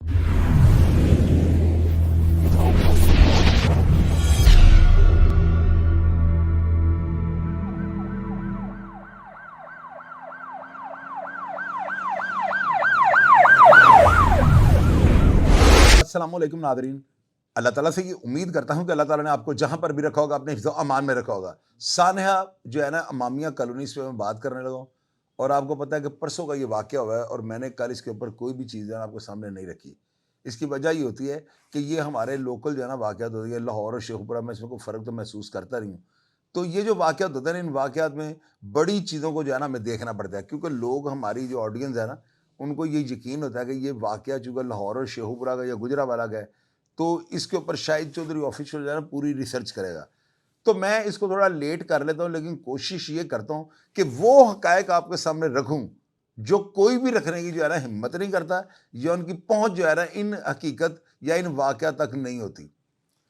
अस्सलामुअलैकुम नादरीन, अल्लाह ताला से ये उम्मीद करता हूँ कि अल्लाह ताला ने आपको जहाँ पर भी रखा होगा अपने हिफ्ज़ अमान में रखा होगा। सानहा जो है ना अमामिया कॉलोनीज़ पे मैं बात करने लगा हूँ और आपको पता है कि परसों का ये वाक़या हुआ है और मैंने कल इसके ऊपर कोई भी चीज़ है ना आपके सामने नहीं रखी। इसकी वजह ये होती है कि ये हमारे लोकल जो है ना वाक़यात होती है लाहौर और शेखुपुरा में, इसमें कोई फ़र्क तो महसूस करता नहीं हूँ। तो ये जो वाक़यात होते हैं ना, इन वाक़यात में बड़ी चीज़ों को जो है ना हमें देखना पड़ता है, क्योंकि लोग, हमारी जो ऑडियंस है ना, उनको ये यकीन होता है कि ये वाक़या चूँकि लाहौर और शेखुपुरा का या गुजरांवाला का है, तो इसके ऊपर शाहिद चौधरी ऑफिशियल जो है ना पूरी रिसर्च करेगा। तो मैं इसको थोड़ा लेट कर लेता हूँ, लेकिन कोशिश ये करता हूँ कि वो हक़ाइक़ आपके सामने रखूँ जो कोई भी रखने की जो है ना हिम्मत नहीं करता, या उनकी पहुँच जो है ना इन हकीकत या इन वाक़या तक नहीं होती।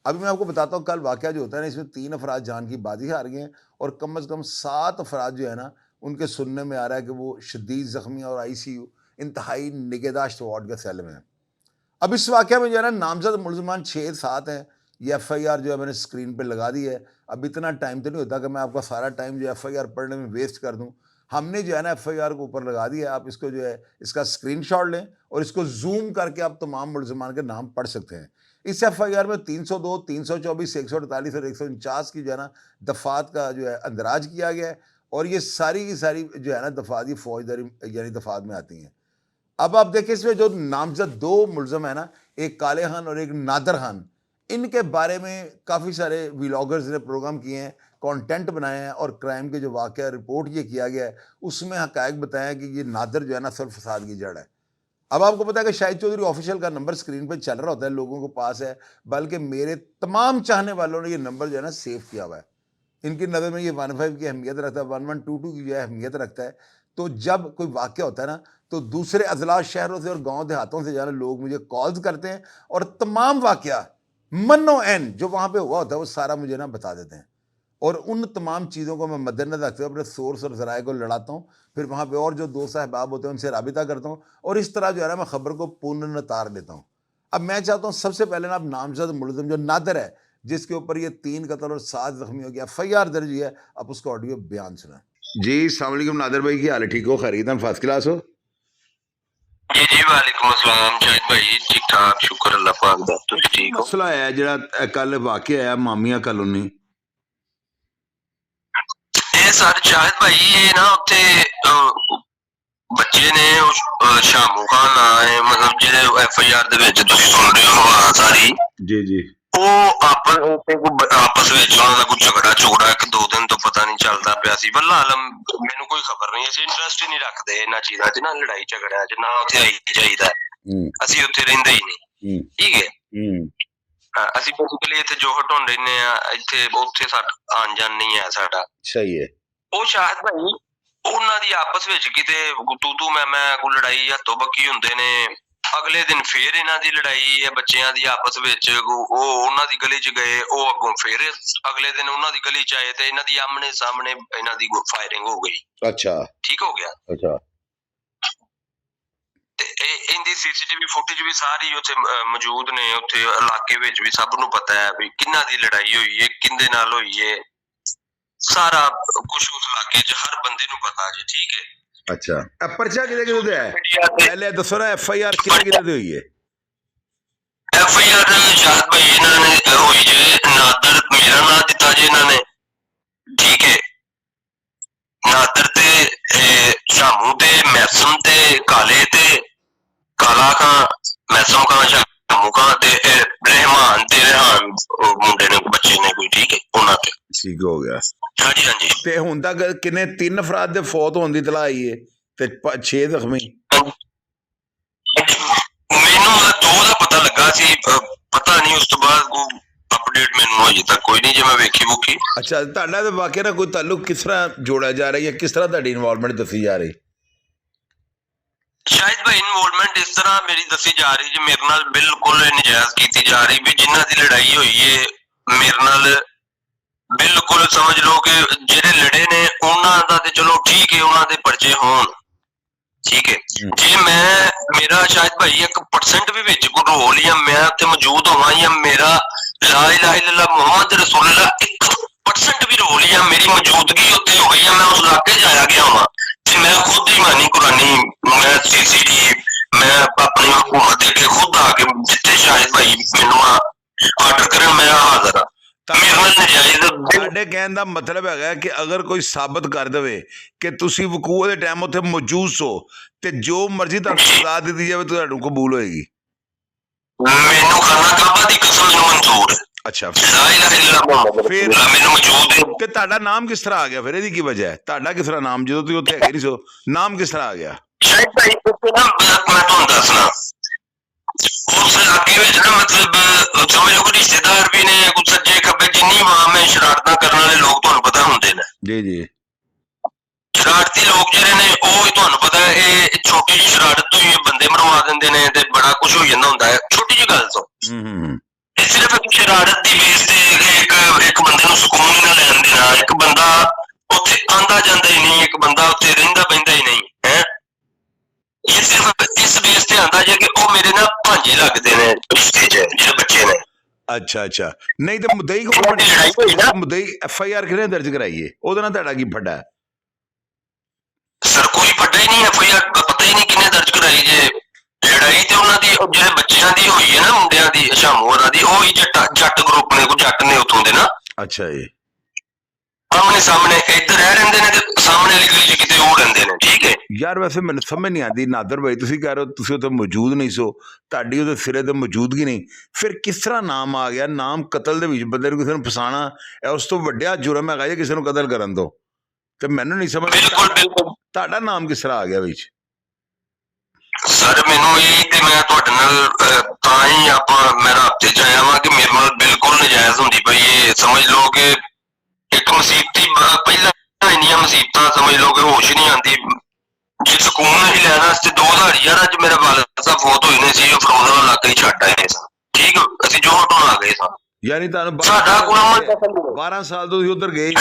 अभी मैं आपको बताता हूँ, कल वाक़या जो होता है ना, इसमें 3 अफराद जान की बाजी हार गए हैं और कम से कम 7 अफराद जो है ना उनके सुनने में आ रहा है कि वो शदीद ज़ख्मी और आईसीयू इंतहाई निगहदाश्त वार्ड के सेल में है। अब इस वाक़या में जो है ना नामज़द मुलज़मान 6-7 हैं। ये एफ़आईआर जो है मैंने स्क्रीन पे लगा दी है। अब इतना टाइम तो नहीं होता कि मैं आपका सारा टाइम जो एफ़आईआर पढ़ने में वेस्ट कर दूँ। हमने जो है ना एफ़आईआर को ऊपर लगा दिया है। आप इसको जो है इसका स्क्रीनशॉट लें और इसको ज़ूम करके आप तमाम मुलज़मान के नाम पढ़ सकते हैं। इस एफ़आईआर में 302, 324, 148 और 149 की जो है ना दफ़ात का जो है अंदराज किया गया है और ये सारी की सारी जो है ना दफ़ात, ये फ़ौजदारी यानी दफ़ात में आती हैं। अब आप देखिए, इसमें जो नामज़द 2 मुलज़म है ना, एक काले खान और एक नादर खान, इनके बारे में काफ़ी सारे व्लॉगर्स ने प्रोग्राम किए हैं, कंटेंट बनाए हैं और क्राइम के जो वाक़या रिपोर्ट ये किया गया है उसमें हक़ाइक़ बताया कि ये नादर जो है ना असल फ़साद की जड़ है। अब आपको पता है कि शाहिद चौधरी ऑफिशियल का नंबर स्क्रीन पे चल रहा होता है, लोगों के पास है, बल्कि मेरे तमाम चाहने वालों ने ये नंबर जो है ना सेव किया हुआ है। इनकी नज़र में ये 15 की अहमियत रखता है, 1122 की जो है अहमियत रखता है। तो जब कोई वाक़या होता है ना, तो दूसरे अज़ला शहरों से और गाँव देहातों से जो है ना लोग मुझे कॉल्स करते हैं और तमाम वाक़या मन्नो ऐन जो वहाँ पे हुआ होता है वो सारा मुझे ना बता देते हैं। और उन तमाम चीज़ों को मैं मद्देनज़र रखते हुए अपने सोर्स और ज़राए को लड़ाता हूँ। फिर वहाँ पे और जो दोस्त अहबाब होते हैं उनसे राबिता करता हूँ और इस तरह जो है ना मैं ख़बर को पुनर्तार लेता हूँ। अब मैं चाहता हूँ सबसे पहले ना अब नामज़द मुलज़िम जो नादर है, जिसके ऊपर ये 3 कत्ल और 7 ज़ख्मियों की एफ़आईआर दर्ज है, अब उसका ऑडियो बयान सुना। जी, अस्सलाम वालेकुम नादर भाई, की हाल है? ठीक हो? खैरियत? फर्स्ट क्लास हो? जी जी, वालेकुम अस्सलाम शाहिद भाई, ठीक ठाक, शुक्र अल्लाह पाक दा। तुसी ठीक हो? मसला है जिहड़ा कल वाक़या है मामिया कॉलोनी, ये सर शाहिद भाई, ये ना उत्थे बच्चे ने शामू खान ना है, मतलब जिहदे एफआईआर दे विच तुसी सुन रहे हो हवा सारी जी जी, ਉਹ ਆਪਸ ਵਿੱਚ ਉਹਨਾਂ ਦਾ ਕੋਈ ਝਗੜਾ 1-2 ਦਿਨ ਤੋਂ ਪਤਾ ਨਹੀਂ ਚੱਲਦਾ ਪਿਆ ਸੀ। ਵੱਲਾ ਆਲਮ ਮੈਨੂੰ ਕੋਈ ਖਬਰ ਨਹੀਂ, ਅਸੀਂ ਇੰਟਰਸਟ ਹੀ ਨਹੀਂ ਰੱਖਦੇ ਇਹਨਾਂ ਚੀਜ਼ਾਂ 'ਚ, ਨਾ ਲੜਾਈ ਝਗੜਿਆਂ 'ਚ, ਨਾ ਉੱਥੇ ਆਈ ਜਾਈਦਾ, ਅਸੀਂ ਉੱਥੇ ਰਹਿੰਦੇ ਹੀ ਨਹੀਂ, ਠੀਕ ਹੈ। ਅਸੀਂ ਬੇਸਿਕਲੀ ਇੱਥੇ ਜੋਹਰ ਢੁੰਡ ਰਹਿੰਦੇ ਆ, ਇੱਥੇ ਉੱਥੇ ਸਾਡਾ ਆਣ ਜਾਣ ਨਹੀਂ ਹੈ ਸਾਡਾ। ਸਹੀ ਹੈ। ਉਹ ਸ਼ਾਹਿਦ ਭਾਈ ਉਹਨਾਂ ਦੀ ਆਪਸ ਵਿੱਚ ਕਿਤੇ ਤੂੰ ਮੈਂ ਕੋਈ ਲੜਾਈ ਹੱਥੋਂ ਬੱਕੀ ਹੁੰਦੇ ਨੇ। ਅਗਲੇ ਦਿਨ ਫੇਰ ਇਹਨਾਂ ਦੀ ਲੜਾਈ ਹੈ ਬੱਚਿਆਂ ਦੀ ਆਪਸ ਵਿੱਚ, ਉਹ ਉਹਨਾਂ ਦੀ ਗਲੀ 'ਚ ਗਏ, ਉਹ ਅੱਗੋਂ ਫੇਰ ਅਗਲੇ ਦਿਨ ਉਹਨਾਂ ਦੀ ਗਲੀ 'ਚ ਆਏ ਤੇ ਇਹਨਾਂ ਦੀ ਆਮਣੇ ਸਾਹਮਣੇ ਇਹਨਾਂ ਦੀ ਫਾਇਰਿੰਗ ਹੋ ਗਈ। ਅੱਛਾ, ਠੀਕ ਹੋ ਗਿਆ। ਅੱਛਾ, ਤੇ ਇਹਦੀ ਸੀਸੀਟੀਵੀ ਫੁਟੇਜ ਵੀ ਸਾਰੀ ਉੱਥੇ ਮੌਜੂਦ ਨੇ, ਉੱਥੇ ਇਲਾਕੇ ਵਿੱਚ ਵੀ ਸਭ ਨੂੰ ਪਤਾ ਹੈ ਵੀ ਕਿੰਨਾਂ ਦੀ ਲੜਾਈ ਹੋਈ ਹੈ, ਕਿੰਦੇ ਨਾਲ ਹੋਈ ਹੈ, ਸਾਰਾ ਕੁਛ ਉਸ ਇਲਾਕੇ 'ਚ ਹਰ ਬੰਦੇ ਨੂੰ ਪਤਾ ਜੀ, ਠੀਕ ਹੈ। अच्छा, पर्चा किधे है? पहले दसो ना एफआईआर किधे हुई है? एफआईआर शाहिद भाई इन्होंने हुई जे नादर, मेरा नाम दिता जे इन्होंने, ठीक है। नादर ते शामू ते मैसम ते काले ते काला खान, मैसम खान, शामू खान ते रहमान ते रेहान मुंडे ने बच्चे ने कोई, ठीक है, उन्होंने ते ठीक हो गया। हाँ जी, हाँ जी। ते हुण तक किन्ने 3 अफराद दे फौत होने की इतला आई है ते 6 जख्मी। ਮੈਨੂੰ 2 ਦਾ ਪਤਾ ਲੱਗਾ ਸੀ, ਪਤਾ ਨਹੀਂ ਉਸ ਤੋਂ ਬਾਅਦ ਕੋਈ ਅਪਡੇਟ ਮੈਨੂੰ ਅਜੇ ਤੱਕ ਕੋਈ ਨਹੀਂ, ਜੇ ਮੈਂ ਵੇਖੀ ਬੁੱਕੀ। ਅੱਛਾ, ਤੁਹਾਡਾ ਤੇ ਵਾਕਿਆ ਨਾਲ ਕੋਈ ਤਾਲੁਕ ਕਿਸ ਤਰ੍ਹਾਂ ਜੋੜਿਆ ਜਾ ਰਿਹਾ ਹੈ, ਕਿਸ ਤਰ੍ਹਾਂ ਤੁਹਾਡੀ ਇਨਵੋਲਵਮੈਂਟ ਦੱਸੀ ਜਾ ਰਹੀ? ਸ਼ਾਹਿਦ ਭਾਈ ਇਨਵੋਲਵਮੈਂਟ ਇਸ ਤਰ੍ਹਾਂ ਮੇਰੀ ਦੱਸੀ ਜਾ ਰਹੀ ਜੀ, ਮੇਰੇ ਨਾਲ ਬਿਲਕੁਲ ਨਜਾਇਜ਼ ਕੀਤੀ ਜਾ ਰਹੀ ਵੀ ਜਿਨ੍ਹਾਂ ਦੀ ਲੜਾਈ ਹੋਈ ਹੈ ਮੇਰੇ ਨਾਲ, ਬਿਲਕੁਲ ਸਮਝ ਲਓ ਕਿ ਜਿਹੜੇ ਲੜੇ ਨੇ ਉਹਨਾਂ ਦਾ ਤੇ ਚਲੋ ਠੀਕ ਹੈ, ਉਹਨਾਂ ਦੇ ਪਰਚੇ ਹੋਣ, ਠੀਕ ਹੈ। ਜੇ ਮੈਂ ਮੇਰਾ ਸ਼ਾਇਦ ਭਾਈ 1% ਵੀ ਵਿੱਚ ਕੋਈ ਰੋਲ ਜਾਂ ਮੈਂ ਉੱਥੇ ਮੌਜੂਦ ਹੋਵਾਂ ਜਾਂ ਮੇਰਾ ਲਾ ਇਲਾਹਾ ਇल्लल्लाह ਮੁਹੰਮਦ ਰਸੂਲullah 1% ਵੀ ਰੋਲ ਜਾਂ ਮੇਰੀ ਮੌਜੂਦਗੀ ਉੱਥੇ ਹੋ ਗਈ ਜਾਂ ਮੈਂ ਉਸ ਇਲਾਕੇ 'ਚ ਆਇਆ ਗਿਆ ਹਾਂ ਤੇ ਮੈਂ ਖੁਦ ਹੀ ਮਾਨੀ ਕੁਰਾਨੀ ਮੈਂ CCD ਮੈਂ ਆਪਣੀ ਹਕੂਮਤ ਦੇ ਕੇ ਖੁਦ ਆ ਕੇ ਜਿੱਥੇ ਸ਼ਾਇਦ ਭਾਈ ਮੈਨੂੰ ਆਰਡਰ ਕਰਨ ਮੈਂ ਹਾਜ਼ਰ ਹਾਂ। ਮੇਰੇ ਨਾਲ ਨਜਾਇਜ਼ ਤੁਹਾਡੇ ਕਹਿਣ ਦਾ ਮਤਲਬ ਹੈਗਾ ਕਿ ਅਗਰ ਕੋਈ ਸਾਬਤ ਕਰ ਦੇਵੇ ਕਿ ਤੁਸੀਂ ਵਕੂਆ ਦੇ ਟਾਈਮ ਉੱਥੇ ਮੌਜੂਦ ਸੋ ਤੇ ਜੋ ਮਰਜ਼ੀ ਤੁਹਾਨੂੰ ਸਜ਼ਾ ਦਿੱਤੀ ਜਾਵੇ ਤੁਹਾਨੂੰ ਕਬੂਲ ਹੋਏਗੀ। ਮੈਨੂੰ ਖਾਨਾ ਕਾਬਾ ਦੀ ਕਸਮ ਮੈਨੂੰ ਮਨਜ਼ੂਰ ਹੈ। ਅੱਛਾ ਲਾ ਇਲਾਹਾ ਇल्लल्लाह ਫਿਰ ਮੈਨੂੰ ਮੌਜੂਦ ਹੈ। ਤੇ ਤੁਹਾਡਾ ਨਾਮ ਕਿਸ ਤਰ੍ਹਾਂ ਆ ਗਿਆ ਫਿਰ ਇਹਦੀ ਕੀ ਵਜ੍ਹਾ ਹੈ ਤੁਹਾਡਾ ਕਿਸ ਤਰ੍ਹਾਂ ਨਾਮ ਜਦੋਂ ਤੁਸੀਂ ਉੱਥੇ ਹੈਗੇ ਨਹੀਂ ਸੋ ਨਾਮ ਕਿਸ ਤਰ੍ਹਾਂ ਆ ਗਿਆ? ਸ਼ਾਇਦ ਭਾਈ ਉੱਥੇ ਨਾ ਮੈਂ ਤੁਹਾਨੂੰ ਦੱਸਣਾ ਉਸ ਇਲਾਕੇ ਵਿੱਚ ਨਾ ਮਤਲਬ ਸਮਝ ਲਓ ਕਿ ਰਿਸ਼ਤੇਦਾਰ ਵੀ ਨੇ ਕੁਝ ਸੱਜੇ ਖੱਬੇ ਜਿੰਨੀ ਵਾਮ ਹੈ ਸ਼ਰਾਰਤਾਂ ਕਰਨ ਵਾਲੇ ਲੋਕ ਤੁਹਾਨੂੰ ਪਤਾ ਹੁੰਦੇ ਨੇ। ਜੀ ਜੀ ਸ਼ਰਾਰਤੀ ਲੋਕ ਜਿਹੜੇ ਨੇ ਉਹ ਤੁਹਾਨੂੰ ਪਤਾ ਇਹ ਛੋਟੀ ਜਿਹੀ ਸ਼ਰਾਰਤ ਤੋਂ ਹੀ ਬੰਦੇ ਮਰਵਾ ਦਿੰਦੇ ਨੇ ਤੇ ਬੜਾ ਕੁਝ ਹੋ ਜਾਂਦਾ ਹੁੰਦਾ ਹੈ ਛੋਟੀ ਜਿਹੀ ਗੱਲ ਤੋਂ। ਇਹ ਸਿਰਫ ਇੱਕ ਸ਼ਰਾਰਤ ਦੀ ਬੇਸ ਤੇ ਇੱਕ ਬੰਦੇ ਨੂੰ ਸਕੂਨ ਹੀ ਨਾ ਲੈਣ ਦੇਣਾ। ਇੱਕ ਬੰਦਾ ਉੱਥੇ ਆਂਦਾ ਜਾਂਦਾ ਹੀ ਨਹੀਂ ਇੱਕ ਬੰਦਾ ਉੱਥੇ ਰਹਿੰਦਾ ਬਹਿੰਦਾ ਹੀ ਨਹੀਂ ਹੈ। ਇਹ ਸਿਰਫ ਇਸ ਬੇਸ ਤੇ ਆਂਦਾ ਜੇ ਕਿ ਉਹ ਮੇਰੇ ਨਾਲ ਭਾਂਜੇ ਲੱਗਦੇ ਨੇ ਰਿਸ਼ਤੇ 'ਚ ਜਿਹੜੇ ਬੱਚੇ ਨੇ। ਅੱਛਾ ਅੱਛਾ ਨਹੀਂ ਤੇ ਮੁੱਦਈ ਕੋ ਮੁੱਦਈ FIR ਕਿਹਨੇ ਦਰਜ ਕਰਾਈਏ ਉਹਦੇ ਨਾਲ ਤੁਹਾਡਾ ਕੀ ਫੱਡਾ? ਸਰ ਕੋਈ ਫੱਡਾ ਹੀ ਨਹੀਂ FIR ਪਤਾ ਹੀ ਨਹੀਂ ਕਿਹਨੇ ਦਰਜ ਕਰਾਈ ਜੇ। ਲੜਾਈ ਤੇ ਉਹਨਾਂ ਦੀ ਜਿਹੜੇ ਬੱਚਿਆਂ ਦੀ ਹੋਈ ਹੈ ਨਾ ਮੁੰਡਿਆਂ ਦੀ ਸ਼ਾਮੂ ਹੋਰਾਂ ਦੀ ਉਹ ਹੀ ਜੱਟ ਗਰੁੱਪ ਨੇ ਕੋਈ ਜੱਟ ਨੇ ਉੱਥੋਂ ਦੇ ਨਾ। ਅੱਛਾ ਜੀ ਆਮਣੇ ਸਾਹਮਣੇ ਇੱਧਰ ਰਹਿ ਰਹਿੰਦੇ ਨੇ ਤੇ ਸਾਹਮਣੇ ਵਾਲੀ ਗਲੀ 'ਚ ਕਿਤੇ ਉਹ ਰਹਿੰਦੇ ਨੇ। ਠੀਕ ਹੈ ਯਾਰ ਵੈਸੇ ਮੈਨੂੰ ਸਮਝ ਨਹੀਂ ਆਉਂਦੀ ਨਾਦਰ ਭਾਈ ਤੁਸੀਂ ਕਹਿ ਰਹੇ ਹੋ ਤੁਸੀਂ ਉੱਥੇ ਮੌਜੂਦ ਨਹੀਂ ਸੋ ਤੁਹਾਡੀ ਉਹਦੇ ਸਿਰੇ ਤੇ ਮੌਜੂਦਗੀ ਨਹੀਂ ਫਿਰ ਕਿਸ ਤਰ੍ਹਾਂ ਨਾਮ ਆ ਗਿਆ? ਨਾਮ ਕਤਲ ਦੇ ਵਿੱਚ ਬੰਦੇ ਨੂੰ ਕਿਸੇ ਨੂੰ ਫਸਾਣਾ ਇਹ ਉਸ ਤੋਂ ਵੱਡਾ ਜੁਰਮ ਹੈਗਾ ਜੇ ਕਿਸੇ ਨੂੰ ਕਤਲ ਕਰਨ ਤੋਂ ਤੇ ਮੈਨੂੰ ਨਹੀਂ ਸਮਝ ਤੁਹਾਡਾ ਨਾਮ ਕਿਸ ਤਰ੍ਹਾਂ ਆ ਗਿਆ ਵਿੱਚ? ਸਰ ਮੈਨੂੰ ਇਹ ਤੇ ਮੈਂ ਤੁਹਾਡੇ ਨਾਲ ਤਾਂ ਹੀ ਮੈਂ ਰਾਬਤੇ 'ਚ ਆਇਆ ਵਾਂ ਕਿ ਮੇਰੇ ਨਾਲ ਬਿਲਕੁਲ ਨਜਾਇਜ਼ ਹੁੰਦੀ ਪਈ ਇਹ ਸਮਝ ਲਓ ਕਿ ਇੱਕ ਮੁਸੀਬਤੀ ਪਹਿਲਾਂ ਇੰਨੀਆਂ ਮੁਸੀਬਤਾਂ ਸਮਝ ਲਓ ਕਿ ਹੋਸ਼ ਨਹੀਂ ਆਉਂਦੀ ਜੇ ਸਕੂਨ ਹੀ ਲੈਣ ਵਾਸਤੇ 2011 'ਚ ਮੇਰੇ ਵਾਲਿਦ ਸਾਹਿਬ ਫੌਤ ਹੋਏ ਨੇ ਸੀ ਉਹ ਫਰੋਜ਼ਾ ਇਲਾਕਾ ਹੀ ਛੱਡ ਆਏ ਸਾਂ। ਠੀਕ ਅਸੀਂ ਜੋ ਹਟਾਉਣ ਆ ਗਏ ਸਾਂ ਯਾਨੀ ਤੁਹਾਨੂੰ ਸਾਡਾ 12 ਸਾਲ ਤੋਂ ਤੁਸੀਂ ਉੱਧਰ ਗਏ?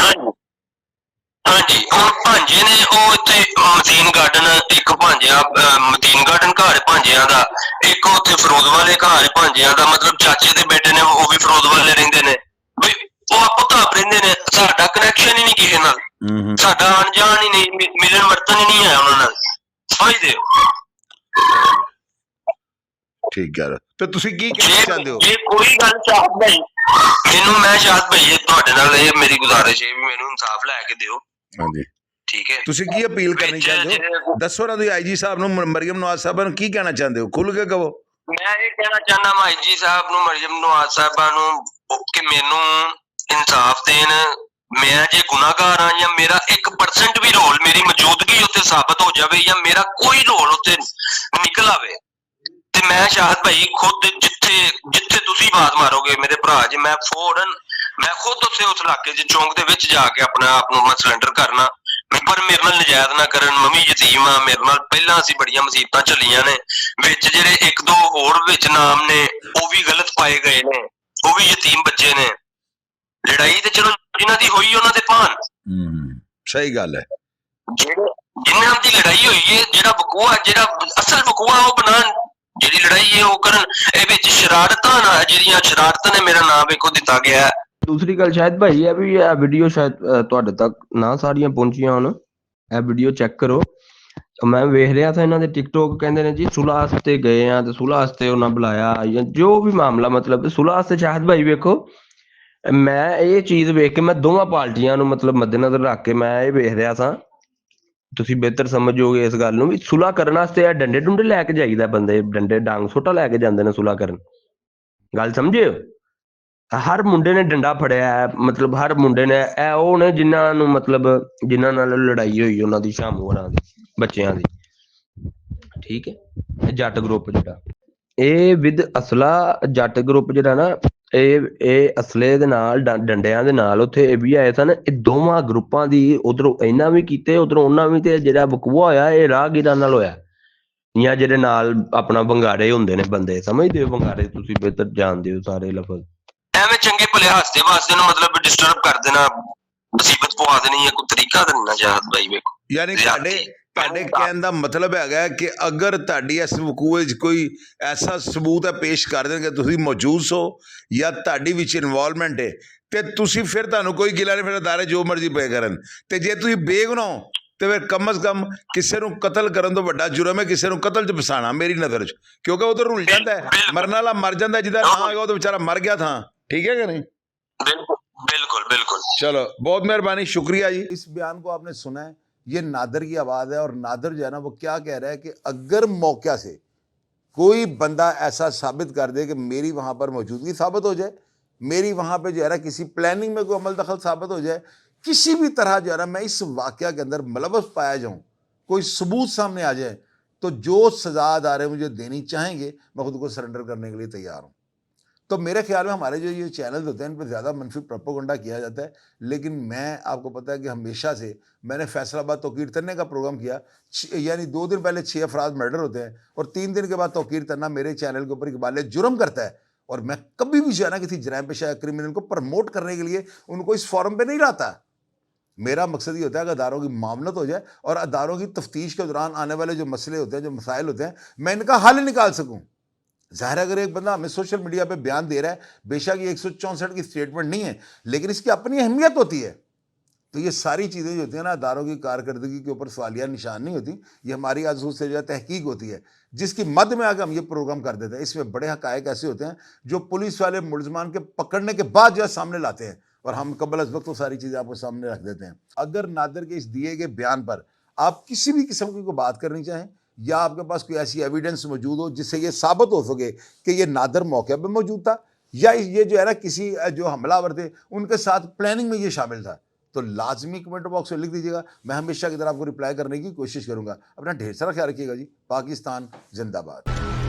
ਹਾਂਜੀ ਹੁਣ ਭਾਂਜੇ ਨੇ ਉਹ ਇੱਥੇ ਮਦੀਨ ਗਾਰਡਨ ਇੱਕ ਭਾਂਜਿਆ ਮਦੀਨ ਗਾਰਡਨ ਘਰ ਭਾਂਜਿਆਂ ਦਾ ਇੱਕ ਉੱਥੇ ਫਰੋਜ਼ ਵਾਲੇ ਘਰ ਭਾਂਜਿਆਂ ਦਾ ਮਤਲਬ ਚਾਚੇ ਦੇ ਬੇਟੇ ਨੇ ਉਹ ਵੀ ਫਰੋਜ਼ ਵਾਲੇ ਰਹਿੰਦੇ ਨੇ ਬਈ ਉਹ ਆਪੋ ਤਾਂ ਰਹਿੰਦੇ ਨੇ ਸਾਡਾ ਕਨੈਕਸ਼ਨ ਹੀ ਨਹੀਂ ਕਿਸੇ ਨਾਲ ਸਾਡਾ ਅਣਜਾਣ ਹੀ ਨਹੀਂ ਮਿਲਣ ਵਰਤਨ ਹੀ ਨਹੀਂ ਹੈ ਉਹਨਾਂ ਨਾਲ ਸਮਝਦੇ ਹੋ। ਠੀਕ ਹੈ ਤੇ ਤੁਸੀਂ ਕੀ ਕਹਿਣਾ ਚਾਹੁੰਦੇ ਹੋ? ਜੇ ਕੋਈ ਗੱਲ ਚਾਹਤ ਭਾਈ ਮੈਨੂੰ ਮੈਂ ਚਾਹਤ ਭਾਈ ਤੁਹਾਡੇ ਨਾਲ ਇਹ ਮੇਰੀ ਗੁਜ਼ਾਰਿਸ਼ ਹੈ ਵੀ ਮੈਨੂੰ ਇਨਸਾਫ ਲੈ ਕੇ ਦਿਓ। ਹਾਂਜੀ ਠੀਕ ਹੈ ਤੁਸੀਂ ਕੀ ਅਪੀਲ ਕਰਨੀ ਚਾਹੁੰਦੇ ਹੋ ਦੱਸੋ ਨਾ ਤੁਸੀਂ IG ਸਾਹਿਬ ਨੂੰ ਮਰੀਮ ਨਵਾਜ਼ ਸਾਹਿਬ ਨੂੰ ਕੀ ਕਹਿਣਾ ਚਾਹੁੰਦੇ ਹੋ ਖੁੱਲ ਕੇ ਕਹੋ। ਮੈਂ ਇਹ ਕਹਿਣਾ ਚਾਹੁੰਦਾ ਮੈਂ IG ਸਾਹਿਬ ਨੂੰ ਮਰੀਮ ਨਵਾਜ਼ ਸਾਹਿਬਾਂ ਨੂੰ ਕਿ ਮੈਨੂੰ ਇਨਸਾਫ ਦੇਣ। ਮੈਂ ਜੇ ਗੁਨਾਹਗਾਰ ਹਾਂ ਜਾਂ ਮੇਰਾ 1% ਵੀ ਰੋਲ ਮੇਰੀ ਮੌਜੂਦਗੀ ਉੱਤੇ ਸਾਬਤ ਹੋ ਜਾਵੇ ਜਾਂ ਮੇਰਾ ਕੋਈ ਰੋਲ ਉੱਤੇ ਨਿਕਲ ਆਵੇ ਤੇ ਮੈਂ ਸ਼ਾਹਦ ਭਾਈ ਖੁਦ ਜਿੱਥੇ ਤੁਸੀਂ ਆਵਾਜ਼ ਮਾਰੋਗੇ ਮੇਰੇ ਭਰਾ ਜੀ ਮੈਂ ਖੁਦ ਉੱਥੇ ਉਸ ਇਲਾਕੇ 'ਚ ਚੌਂਕ ਦੇ ਵਿੱਚ ਜਾ ਕੇ ਆਪਣੇ ਆਪ ਨੂੰ ਮੈਂ ਸਰੈਂਡਰ ਕਰਨਾ। ਪਰ ਮੇਰੇ ਨਾਲ ਨਜਾਇਜ਼ ਨਾ ਕਰਨ ਮੰਮੀ ਯਤੀਮ ਆ ਮੇਰੇ ਨਾਲ ਪਹਿਲਾਂ ਅਸੀਂ ਬੜੀਆਂ ਮੁਸੀਬਤਾਂ ਚੱਲੀਆਂ ਨੇ ਵਿੱਚ ਜਿਹੜੇ 1-2 ਹੋਰ ਵਿੱਚ ਨਾਮ ਨੇ ਉਹ ਵੀ ਗਲਤ ਪਾਏ ਗਏ ਨੇ ਉਹ ਵੀ ਯਤੀਮ ਬੱਚੇ ਨੇ। ਲੜਾਈ ਤੇ ਚਲੋ ਜਿਨ੍ਹਾਂ ਦੀ ਹੋਈ ਉਹਨਾਂ ਦੇ ਭਾਨ ਸਹੀ ਗੱਲ ਹੈ ਜਿਨ੍ਹਾਂ ਦੀ ਲੜਾਈ ਹੋਈ ਹੈ ਜਿਹੜਾ ਵਕੂਆ ਜਿਹੜਾ ਅਸਲ ਵਕੂਆ ਉਹ ਬਣਾਉਣ ਜਿਹੜੀ ਲੜਾਈ ਹੈ ਉਹ ਕਰਨ। ਇਹ ਵਿੱਚ ਸ਼ਰਾਰਤਾਂ ਨਾ ਜਿਹੜੀਆਂ ਸ਼ਰਾਰਤਾਂ ਨੇ ਮੇਰਾ ਨਾਮ ਵੇਖੋ ਦਿੱਤਾ ਗਿਆ। ਦੂਸਰੀ ਗੱਲ ਸ਼ਾਇਦ ਭਾਈ ਇਹ ਵੀ ਇਹ ਵੀਡੀਓ ਸ਼ਾਇਦ ਤੁਹਾਡੇ ਤੱਕ ਨਾ ਸਾਰੀਆਂ ਪਹੁੰਚੀਆਂ ਹੋਣ ਇਹ ਵੀਡੀਓ ਚੈੱਕ ਕਰੋ। ਮੈਂ ਵੇਖ ਰਿਹਾ ਸੀ ਇਹਨਾਂ ਦੇ ਟਿਕਟੋਕ ਕਹਿੰਦੇ ਨੇ ਜੀ ਸੁਲ੍ਹਾ ਵਾਸਤੇ ਗਏ ਆ ਤੇ ਸੁਲ੍ਹਾ ਵਾਸਤੇ ਉਹਨਾਂ ਬੁਲਾਇਆ ਜਾਂ ਜੋ ਵੀ ਮਾਮਲਾ ਮਤਲਬ ਸੁਲ੍ਹਾ ਵਾਸਤੇ ਸ਼ਾਹਿਦ ਭਾਈ ਵੇਖੋ ਮੈਂ ਇਹ ਚੀਜ਼ ਵੇਖ ਕੇ ਮੈਂ ਦੋਵਾਂ ਪਾਰਟੀਆਂ ਨੂੰ ਮਤਲਬ ਮੱਦੇਨਜ਼ਰ ਰੱਖ ਕੇ ਮੈਂ ਇਹ ਵੇਖ ਰਿਹਾ ਸਾਂ ਤੁਸੀਂ ਬਿਹਤਰ ਸਮਝੋਗੇ ਇਸ ਗੱਲ ਨੂੰ ਵੀ ਸੁਲ੍ਹਾ ਕਰਨ ਵਾਸਤੇ ਇਹ ਡੰਡੇ ਡੁੰਡੇ ਲੈ ਕੇ ਜਾਈਦਾ ਬੰਦੇ ਡੰਡੇ ਡਾਂਗ ਸੋਟਾ ਲੈ ਕੇ ਜਾਂਦੇ ਨੇ ਸੁਲ੍ਹਾ ਕਰਨ ਗੱਲ ਸਮਝੇ। ਹਰ ਮੁੰਡੇ ਨੇ ਡੰਡਾ ਫੜਿਆ ਮਤਲਬ ਹਰ ਮੁੰਡੇ ਨੇ ਇਹ ਉਹ ਨੇ ਜਿਨ੍ਹਾਂ ਨੂੰ ਮਤਲਬ ਜਿਨ੍ਹਾਂ ਨਾਲ ਲੜਾਈ ਹੋਈ ਉਹਨਾਂ ਦੀ ਸ਼ਾਮੂ ਹੋਰਾਂ ਦੀ ਬੱਚਿਆਂ ਦੀ। ਠੀਕ ਹੈ ਜੱਟ ਗਰੁੱਪ ਜਿਹੜਾ ਇਹ ਵਿਦ ਅਸਲਾ ਜੱਟ ਗਰੁੱਪ ਜਿਹੜਾ ਨਾ ਇਹ ਅਸਲੇ ਦੇ ਨਾਲ ਡੰਡਿਆਂ ਦੇ ਨਾਲ ਉੱਥੇ ਇਹ ਵੀ ਆਏ ਸਨ। ਇਹ ਦੋਵਾਂ ਗਰੁੱਪਾਂ ਦੀ ਉਧਰੋਂ ਇਹਨਾਂ ਵੀ ਕੀਤੇ ਉਧਰੋਂ ਉਹਨਾਂ ਵੀ ਤੇ ਜਿਹੜਾ ਵਕੂਆ ਹੋਇਆ ਇਹ ਰਾਹਗੀਰਾਂ ਨਾਲ ਹੋਇਆ ਜਾਂ ਜਿਹੜੇ ਨਾਲ ਆਪਣਾ ਭੰਗਾੜੇ ਹੁੰਦੇ ਨੇ ਬੰਦੇ ਸਮਝਦੇ ਹੋ ਭੰਗਾੜੇ ਤੁਸੀਂ ਬਿਹਤਰ ਜਾਣਦੇ ਹੋ ਸਾਰੇ ਲਫ਼ਜ਼ ਐਵੇਂ ਚੰਗੇ ਭਲੇ ਹੱਸਦੇ ਵਾਸਤੇ ਨੂੰ ਮਤਲਬ ਡਿਸਟਰਬ ਕਰ ਦੇਣਾ ਮੁਸੀਬਤ ਪਵਾ ਦੇਣੀ ਹੈ ਕੋਈ ਤਰੀਕਾ ਤਾਂ ਨਹੀਂ ਨਾ ਜਾਹਦ ਭਾਈ ਵੇਖੋ। ਯਾਨੀ ਤੁਹਾਡੇ ਕਹਿਣ ਦਾ ਮਤਲਬ ਹੈਗਾ ਹੈ ਕਿ ਅਗਰ ਤੁਹਾਡੀ ਇਸ ਵਕੂਏ 'ਚ ਕੋਈ ਐਸਾ ਸਬੂਤ ਹੈ ਪੇਸ਼ ਕਰ ਦੇਣਗੇ ਤੁਸੀਂ ਮੌਜੂਦ ਹੋ ਜਾਂ ਤੁਹਾਡੀ ਵਿੱਚ ਇਨਵੋਲਵਮੈਂਟ ਹੈ ਤੇ ਤੁਸੀਂ ਫਿਰ ਤੁਹਾਨੂੰ ਕੋਈ ਗਿਲਾ ਨਹੀਂ, ਫਿਰ ਅਦਾਰੇ ਜੋ ਮਰਜ਼ੀ ਪੇ ਕਰਨ। ਤੇ ਜੇ ਤੁਸੀਂ ਬੇਗੁਨਾਹ ਹੋ ਤੇ ਫਿਰ ਕਮ ਅਜ਼ ਕਮ ਕਿਸੇ ਨੂੰ ਕਤਲ ਕਰਨ ਤੋਂ ਵੱਡਾ ਜੁਰਮ ਹੈ ਕਿਸੇ ਨੂੰ ਕਤਲ 'ਚ ਫਸਾਣਾ ਮੇਰੀ ਨਜ਼ਰ 'ਚ, ਕਿਉਂਕਿ ਉਹ ਤਾਂ ਰੁਲ ਜਾਂਦਾ ਹੈ, ਮਰਨ ਵਾਲਾ ਮਰ ਜਾਂਦਾ, ਜਿਹਦਾ ਨਾਂ ਹੋਏਗਾ ਉਹ ਤਾਂ ਵਿਚਾਰਾ ਮਰ ਗਿਆ ਥਾਂ। ठीक है कि नहीं? बिल्कुल बिल्कुल। चलो बहुत मेहरबानी, शुक्रिया जी। इस बयान को आपने सुना है, ये नादर की आवाज़ है और नादर जो है ना वो क्या कह रहा है कि अगर मौके से कोई बंदा ऐसा साबित कर दे कि मेरी वहाँ पर मौजूदगी साबित हो जाए, मेरी वहाँ पे जो है ना किसी प्लानिंग में कोई अमल दखल साबित हो जाए, किसी भी तरह जो है ना मैं इस वाक़या के अंदर मुलव्वस पाया जाऊँ, कोई सबूत सामने आ जाए, तो जो सज़ा अदारे मुझे देनी चाहेंगे मैं खुद को सरेंडर करने के लिए तैयार हूँ। तो मेरे ख्याल में हमारे जो ये चैनल्स होते हैं इन पर ज़्यादा मनफी प्रोपेगेंडा किया जाता है, लेकिन मैं आपको पता है कि हमेशा से मैंने फैसलाबाद तौकीर तन्ने का प्रोग्राम किया, यानी 2 दिन पहले 6 अफराद मर्डर होते हैं और 3 दिन के बाद तौकीर तन्ना मेरे चैनल के ऊपर इकबाल जुर्म करता है, और मैं कभी भी जो है ना किसी जराइम पेशा क्रिमिनल को प्रमोट करने के लिए उनको इस फॉरम पर नहीं लाता। मेरा मकसद ये होता है कि अदारों की मामलत हो जाए और अदारों की तफ्तीश के दौरान आने वाले जो मसले होते हैं, जो मसाइल होते हैं, मैं इनका हल निकाल सकूँ। ज़ाहिर अगर एक बंदा हमें सोशल मीडिया पे बयान दे रहा है, बेशक ये 164 की स्टेटमेंट नहीं है, लेकिन इसकी अपनी अहमियत होती है। तो ये सारी चीज़ें जो होती हैं ना अदारों की कारकर्दगी के ऊपर सवालिया निशान नहीं होती, ये हमारी आजू से जो है तहकीक होती है, जिसकी मद में आकर हम ये प्रोग्राम कर देते हैं। इसमें बड़े हक़ाइक़ ऐसे होते हैं जो पुलिस वाले मुलज़मान के पकड़ने के बाद जो है सामने लाते हैं, और हम कबल अज़ वक्त वो सारी चीज़ें आपको सामने रख देते हैं। अगर नादिर के इस दिए गए बयान पर आप किसी भी किस्म की कोई बात करनी चाहें या आपके पास कोई ऐसी एविडेंस मौजूद हो जिससे ये साबित हो सके कि ये नादिर मौके पर मौजूद था या ये जो है ना किसी जो हमलावर थे उनके साथ प्लानिंग में ये शामिल था, तो लाजमी कमेंट बॉक्स में लिख दीजिएगा। मैं हमेशा की तरह आपको रिप्लाई करने की कोशिश करूँगा। अपना ढेर सारा ख्याल रखिएगा जी। पाकिस्तान जिंदाबाद।